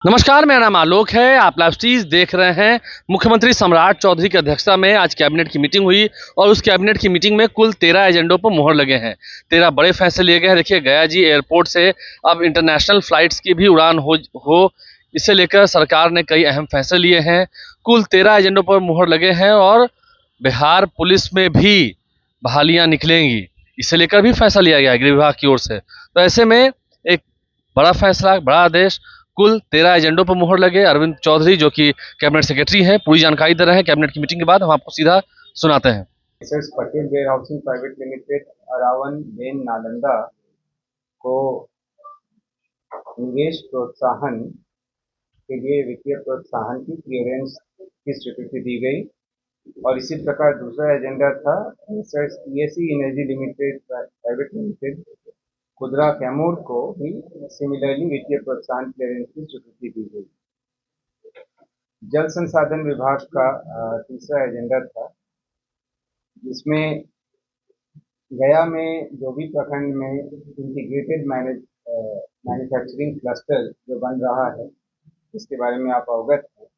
नमस्कार, मेरा नाम आलोक है। आप लाइव स्ट्रीज देख रहे हैं। मुख्यमंत्री सम्राट चौधरी की अध्यक्षता में आज कैबिनेट की मीटिंग हुई और उस कैबिनेट की मीटिंग में कुल 13 एजेंडों पर मुहर लगे हैं। 13 बड़े फैसले लिए गए हैं। देखिए, गया जी एयरपोर्ट से अब इंटरनेशनल फ्लाइट्स की भी उड़ान हो इसे लेकर सरकार ने कई अहम फैसले लिए हैं। कुल 13 एजेंडों पर मुहर लगे हैं और बिहार पुलिस में भी बहालियां निकलेंगी, इसे लेकर भी फैसला लिया गया है गृह विभाग की ओर से। तो ऐसे में एक बड़ा फैसला, बड़ा आदेश, कुल 13 एजेंडों पर मुहर लगे। अरविंद चौधरी जो कि कैबिनेट सेक्रेटरी हैं, पूरी जानकारी दे रहे हैं कैबिनेट की मीटिंग के बाद। हम आपको सीधा सुनाते हैं। Mrs Patel warehousing private limited अरावन बेन नालंदा को निवेश प्रोत्साहन के लिए वित्तीय प्रोत्साहन की क्लियरेंस की स्वीकृति दी गई। और इसी प्रकार दूसरा एजेंडा था Mrs ESC energy limited private limited खुदरा कैमूर को भी सिमिलरली वित्तीय प्रोत्साहन क्लियरेंस की स्वीकृति दी गई। जल संसाधन विभाग का तीसरा एजेंडा था, जिसमें गया में जो भी प्रखंड में इंटीग्रेटेड मैन्युफैक्चरिंग क्लस्टर जो बन रहा है, इसके बारे में आप अवगत हैं।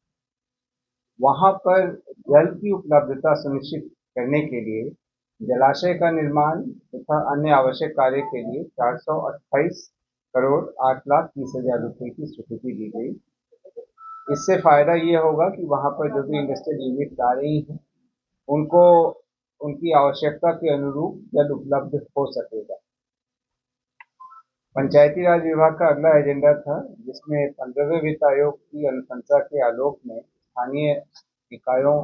वहाँ पर जल की उपलब्धता सुनिश्चित करने के लिए जलाशय का निर्माण तथा अन्य आवश्यक कार्य के लिए 428 करोड़ 8,30,000 रुपए की स्वीकृति दी गई। इससे फायदा ये होगा कि वहाँ पर जो भी इंडस्ट्रियल यूनिट आ रही हैं, उनको उनकी आवश्यकता के अनुरूप जल उपलब्ध हो सकेगा। पंचायती राज विभाग का अगला एजेंडा था, जिसमें 15वें वित्त आयोग की अनुशंसा के आलोक में स्थानीय इकाइयों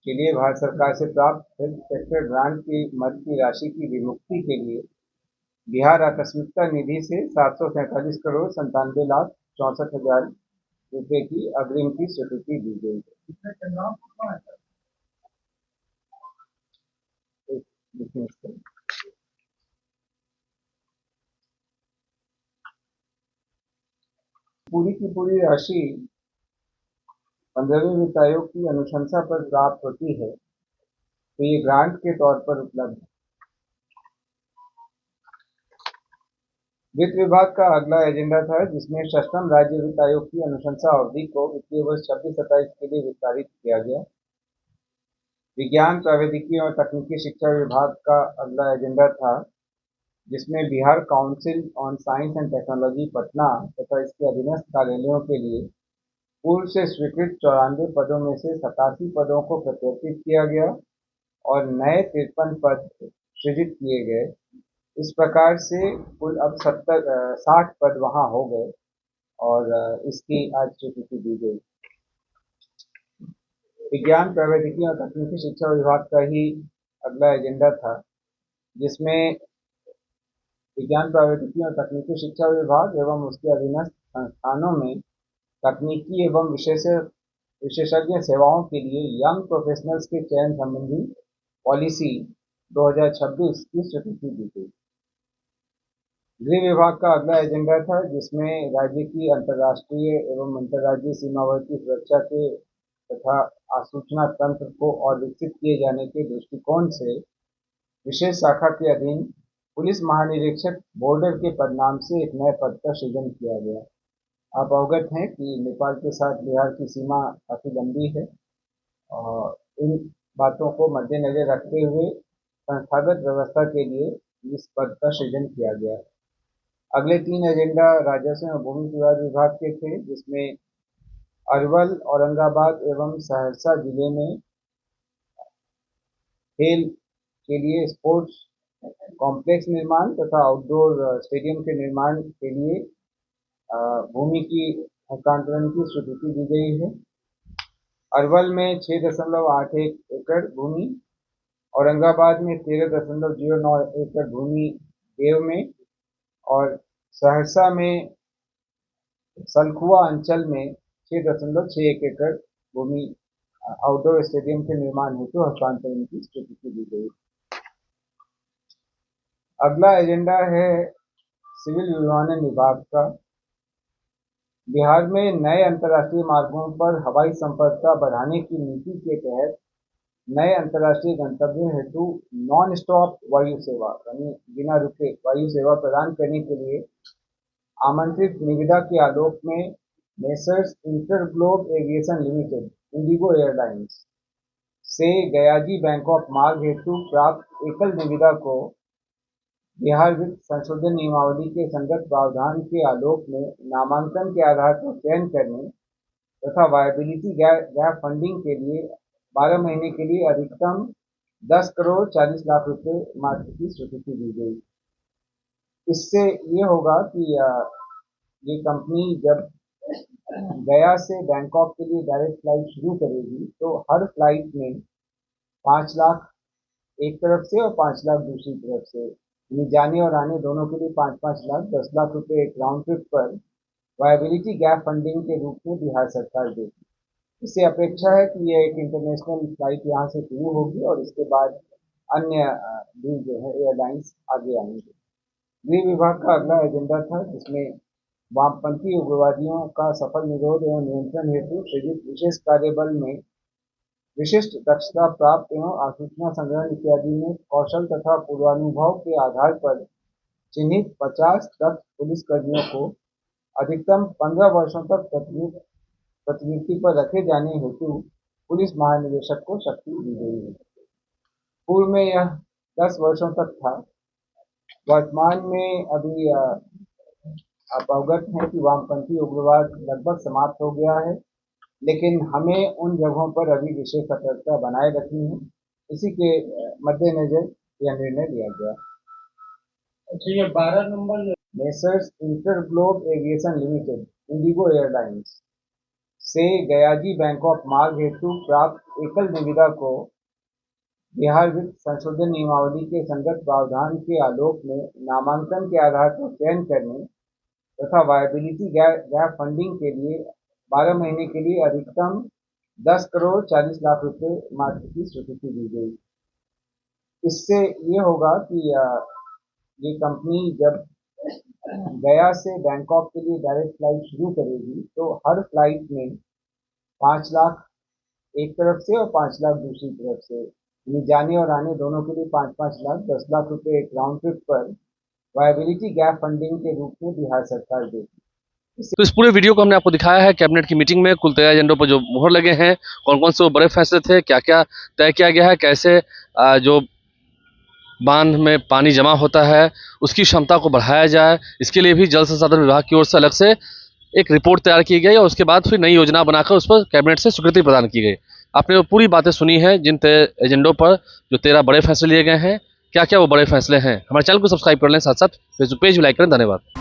के लिए भारत सरकार से प्राप्त हेल्थ सेक्टर ग्रांट की मद की राशि की विमुक्ति के लिए बिहार आकस्मिकता निधि से 747 करोड़ 97,64,000 रुपए की अग्रिम की स्वीकृति दी गई है। पूरी की पूरी राशि 15वें वित्त आयोग की अनुशंसा पर प्राप्त होती है, तो ये ग्रांट के तौर पर उपलब्ध है। वित्त विभाग का अगला एजेंडा था, जिसमें षष्ठम राज्य वित्त आयोग की अनुशंसा अवधि को वित्तीय वर्ष 26-27 के लिए विस्तारित किया गया। विज्ञान प्रौद्योगिकी और तकनीकी शिक्षा विभाग का अगला एजेंडा था, जिसमें Bihar council on science and technology Patna तथा इसके अधीनस्थ कार्यालयों के लिए पूर्व से स्वीकृत 94 पदों में से 87 पदों को प्रत्याशित किया गया और नए 53 पद सृजित किए गए। इस प्रकार से कुल अब 60 पद वहाँ हो गए और इसकी आज स्वीकृति दी गई। विज्ञान प्रौद्योगिकी और तकनीकी शिक्षा विभाग का ही अगला एजेंडा था, जिसमें विज्ञान प्रौद्योगिकी और तकनीकी शिक्षा विभाग एवं उसके अधीनस्थ संस्थानों में तकनीकी एवं विशेषज्ञ सेवाओं के लिए यंग प्रोफेशनल्स के चयन संबंधी पॉलिसी 2026 की स्वीकृति दी गई। गृह विभाग का अगला एजेंडा था, जिसमें राज्य की अंतर्राष्ट्रीय एवं अंतर्राज्यीय सीमावर्ती सुरक्षा के तथा आसूचना तंत्र को और विकसित किए जाने के दृष्टिकोण से विशेष शाखा के अधीन पुलिस महानिरीक्षक बॉर्डर के पदनाम से एक नए पद का सृजन किया गया। आप अवगत हैं कि नेपाल के साथ बिहार की सीमा काफी लंबी है और इन बातों को मद्देनजर रखते हुए संस्थागत व्यवस्था के लिए इस पद का सृजन किया गया है। अगले 3 एजेंडा राजस्व एवं भूमि सुधार विभाग के थे, जिसमें अरवल, औरंगाबाद एवं सहरसा जिले में खेल के लिए स्पोर्ट्स कॉम्प्लेक्स निर्माण तथा आउटडोर स्टेडियम के निर्माण के लिए भूमि की हस्तांतरण की स्वीकृति दी गई है। अरवल में 6.81 एकड़ भूमि, औरंगाबाद में 13.09 एकड़ भूमि देव में और सहरसा में सलखुआ अंचल में 6.61 एकड़ भूमि आउटडोर स्टेडियम के निर्माण हेतु हस्तांतरण की स्वीकृति दी गई। अगला एजेंडा है सिविल विमानन विभाग का। बिहार में नए अंतर्राष्ट्रीय मार्गों पर हवाई संपर्कता बढ़ाने की नीति के तहत नए अंतर्राष्ट्रीय गंतव्यों हेतु नॉन स्टॉप वायु सेवा यानी बिना रुके वायु सेवा प्रदान करने के लिए आमंत्रित निविदा के आलोक में messrs InterGlobe aviation limited Indigo airlines से गयाजी बैंकॉक मार्ग हेतु प्राप्त एकल निविदा को बिहार वित्त संशोधन नियमावली के संगत प्रावधान के आलोक में नामांकन के आधार पर चयन करने तथा वायबिलिटी गैप फंडिंग के लिए 12 महीने के लिए अधिकतम 10 करोड़ 40 लाख रुपए मात्र की स्वीकृति दी गई। इससे ये होगा कि ये कंपनी जब गया से बैंकॉक के लिए डायरेक्ट फ्लाइट शुरू करेगी तो हर फ्लाइट में 5 लाख एक तरफ से और 5 लाख दूसरी तरफ से, यानी जाने और आने दोनों के लिए 5-5 लाख 10 लाख रुपए एक राउंड ट्रिप पर वायबिलिटी गैप फंडिंग के रूप में बिहार सरकार देगी। इससे अपेक्षा है कि ये एक इंटरनेशनल फ्लाइट यहाँ से शुरू होगी और इसके बाद अन्य भी जो है एयरलाइंस आगे आएंगे। गृह विभाग का अगला एजेंडा था जिसमें वामपंथी उग्रवादियों का सफल निरोध एवं नियंत्रण हेतु सृजित विशेष कार्यबल में विशिष्ट दक्षता प्राप्त एवं आसूचना संग्रहण इत्यादि में कौशल तथा पूर्वानुभव के आधार पर चिन्हित 50 दक्ष पुलिसकर्मियों को अधिकतम 15 वर्षों तक प्रतिनियुक्ति पर रखे जाने हेतु पुलिस महानिदेशक को शक्ति दी गई है। पूर्व में यह 10 वर्षों तक था। वर्तमान में अभी आप अवगत हैं कि वामपंथी उग्रवाद लगभग समाप्त हो गया है, लेकिन हमें उन जगहों पर अभी विशेष सतर्कता बनाए रखनी है। इसी के मद्देनजर यह निर्णय लिया गया। अच्छा, ये 12 number messrs InterGlobe aviation limited Indigo airlines से गयाजी बैंकॉक मार्ग हेतु प्राप्त एकल निविदा को बिहार वित्त संशोधन नियमावली के संगत प्रावधान के आलोक में नामांकन के आधार पर चयन करने तथा वायबिलिटी गैप फंडिंग के लिए 12 महीने के लिए अधिकतम 10 करोड़ 40 लाख रुपए मात्र की स्वीकृति दी गई। इससे ये होगा कि ये कंपनी जब गया से बैंकॉक के लिए डायरेक्ट फ्लाइट शुरू करेगी तो हर फ्लाइट में 5 लाख एक तरफ से और 5 लाख दूसरी तरफ से, यानी जाने और आने दोनों के लिए 5-5 लाख 10 लाख रुपए एक राउंड ट्रिप पर वायबिलिटी गैप फंडिंग के रूप में बिहार सरकार देगी। तो इस पूरे वीडियो को हमने आपको दिखाया है कैबिनेट की मीटिंग में कुल 13 एजेंडों पर जो मुहर लगे हैं, कौन कौन से वो बड़े फैसले थे, क्या क्या तय किया गया है, कैसे जो बांध में पानी जमा होता है उसकी क्षमता को बढ़ाया जाए, इसके लिए भी जल संसाधन विभाग की ओर से अलग से एक रिपोर्ट तैयार की गई और उसके बाद फिर नई योजना बनाकर उस पर कैबिनेट से स्वीकृति प्रदान की गई। आपने वो पूरी बातें सुनी हैं जिन एजेंडों पर जो 13 बड़े फैसले लिए गए हैं, क्या क्या वो बड़े फैसले हैं। हमारे चैनल को सब्सक्राइब कर लें, साथ साथ फेसबुक पेज भी लाइक करें। धन्यवाद।